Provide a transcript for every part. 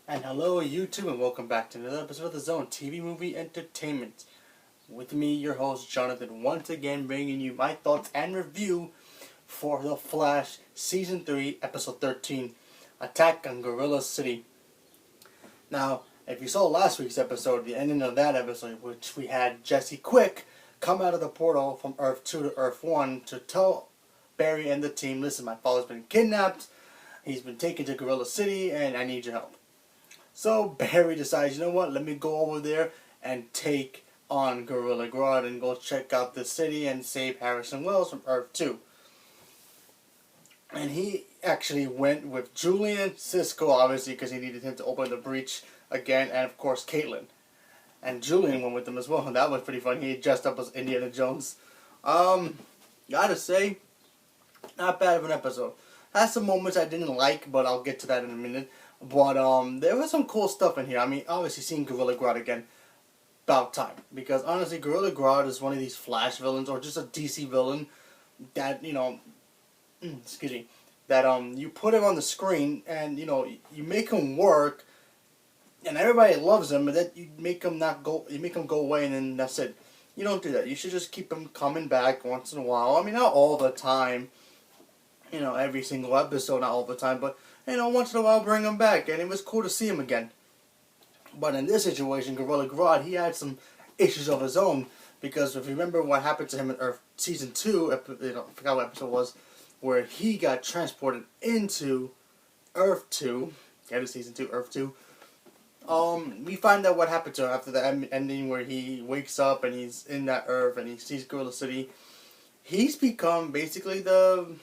And hello YouTube and welcome back to another episode of The Zone TV Movie Entertainment. With me, your host Jonathan, once again bringing you my thoughts and review for The Flash Season 3, Episode 13, Attack on Gorilla City. Now, if you saw last week's episode, the ending of that episode, which we had Jesse Quick come out of the portal from Earth 2 to Earth 1 to tell Barry and the team, listen, my father's been kidnapped, he's been taken to Gorilla City, and I need your help. So Barry decides, you know what, let me go over there and take on Gorilla Grodd and go check out the city and save Harrison Wells from Earth 2. And he actually went with Julian, Cisco, obviously, because he needed him to open the breach again, and of course Caitlin. And Julian went with him as well, and that was pretty fun. He dressed up as Indiana Jones. Gotta say, not bad of an episode. Had some moments I didn't like, but I'll get to that in a minute. But there was some cool stuff in here. I mean, obviously seeing Gorilla Grodd again, about time. Because honestly, Gorilla Grodd is one of these Flash villains, or just a DC villain, that, you know, excuse me, that you put him on the screen, and, you know, you make him work, and everybody loves him, but then you make him go away, and then that's it. You don't do that. You should just keep him coming back once in a while. I mean, not all the time, you know, every single episode, not all the time, but, you know, once in a while bring him back, and it was cool to see him again. But in this situation, Gorilla Grodd, he had some issues of his own, because if you remember what happened to him in Earth Season 2, I forgot what episode it was, where he got transported into Earth 2, Season 2, Earth 2, we find out what happened to him after the ending where he wakes up and he's in that Earth and he sees Gorilla City. He's become basically the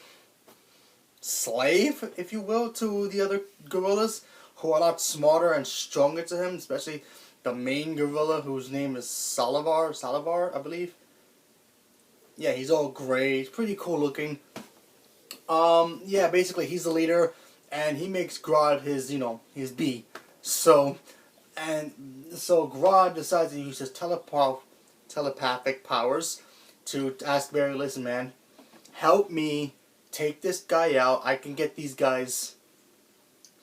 slave, if you will, to the other gorillas who are a lot smarter and stronger to him, especially the main gorilla whose name is Salivar, I believe. Yeah, he's all gray. He's pretty cool looking. Yeah, basically he's the leader and he makes Grodd his, you know, his bee. So Grodd decides to use his telepathic powers to ask Barry, listen man, help me take this guy out. I can get these guys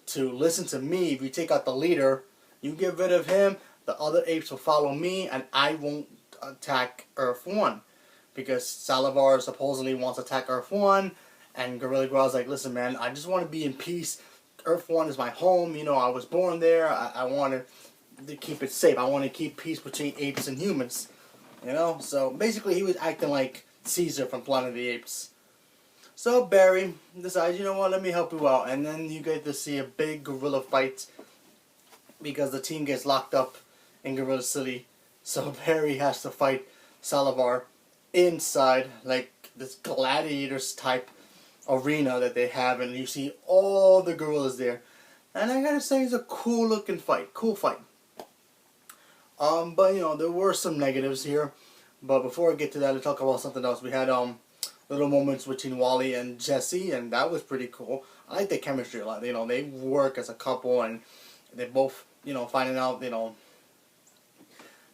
to listen to me. If you take out the leader, you get rid of him, the other apes will follow me, and I won't attack Earth 1. Because Salivar supposedly wants to attack Earth 1, and Gorilla Grodd's like, listen man, I just want to be in peace. Earth 1 is my home, you know, I was born there, I want to keep it safe. I want to keep peace between apes and humans. You know, so basically he was acting like Caesar from Planet of the Apes. So Barry decides, you know what, let me help you out. And then you get to see a big gorilla fight because the team gets locked up in Gorilla City. So Barry has to fight Salivar inside, like, this gladiators type arena that they have. And you see all the gorillas there. And I gotta say, it's a cool looking fight. Cool fight. But, you know, there were some negatives here. But before I get to that, let's talk about something else. We had, little moments between Wally and Jesse, and that was pretty cool. I like the chemistry a lot. You know, they work as a couple, and they both, you know, finding out, you know,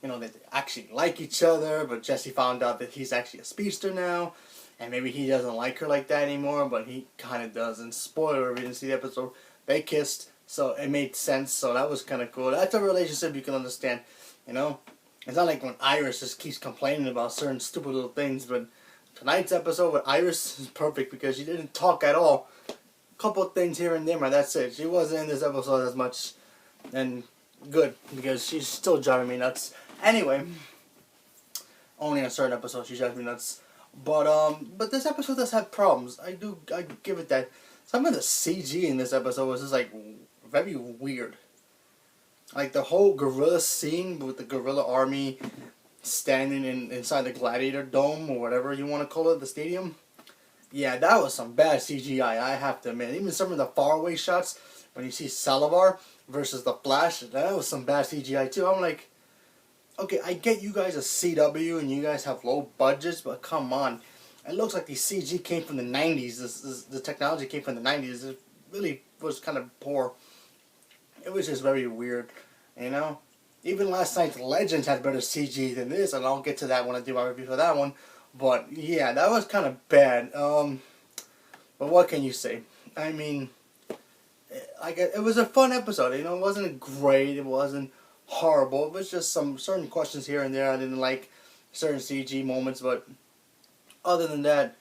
they actually like each other. But Jesse found out that he's actually a speedster now, and maybe he doesn't like her like that anymore, but he kind of does. And spoiler, if you didn't see the episode, they kissed, so it made sense. So that was kind of cool. That's a relationship you can understand. You know, it's not like when Iris just keeps complaining about certain stupid little things, but tonight's episode with Iris is perfect because she didn't talk at all. A couple of things here and there, man, that's it. She wasn't in this episode as much, and good, because she's still driving me nuts. Anyway, only on certain episodes she drives me nuts. But this episode does have problems. I give it that. Some of the CG in this episode was just, like, very weird. Like, the whole gorilla scene with the gorilla army standing inside the Gladiator Dome, or whatever you want to call it, the stadium. Yeah, that was some bad CGI, I have to admit. Even some of the faraway shots, when you see Salivar versus the Flash, that was some bad CGI too. I'm like, okay, I get you guys are CW and you guys have low budgets, but come on. It looks like the CG came from the 90s. The technology came from the 90s. It really was kind of poor. It was just very weird, you know? Even last night's Legends had better CG than this, and I'll get to that when I do my review for that one. But, yeah, that was kind of bad. But what can you say? I mean, like it was a fun episode. You know, it wasn't great. It wasn't horrible. It was just some certain questions here and there I didn't like, certain CG moments, but other than that,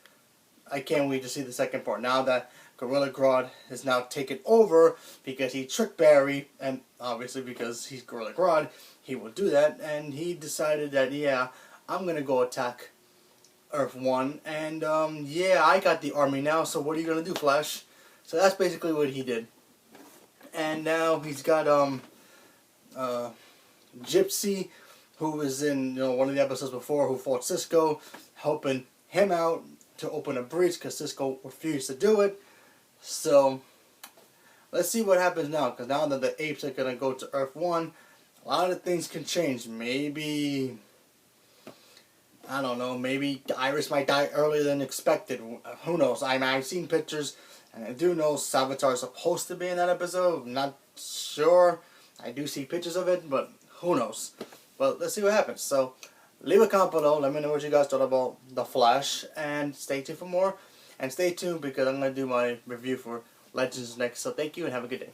I can't wait to see the second part. Now that Gorilla Grodd has now taken over because he tricked Barry, and obviously because he's Gorilla Grodd, he will do that, and he decided that, yeah, I'm gonna go attack Earth-1, and yeah, I got the army now, so what are you gonna do, Flash? So that's basically what he did. And now he's got Gypsy, who was in one of the episodes before, who fought Cisco, helping him out to open a breach because Cisco refused to do it. So let's see what happens now, because now that the apes are gonna go to Earth-1, a lot of things can change. Maybe, I don't know, maybe Iris might die earlier than expected. Who knows? I've seen pictures, and I do know Savitar is supposed to be in that episode. I'm not sure. I do see pictures of it, but who knows? But let's see what happens. So leave a comment below. Let me know what you guys thought about The Flash, and stay tuned for more. And stay tuned because I'm going to do my review for Legends next. So thank you and have a good day.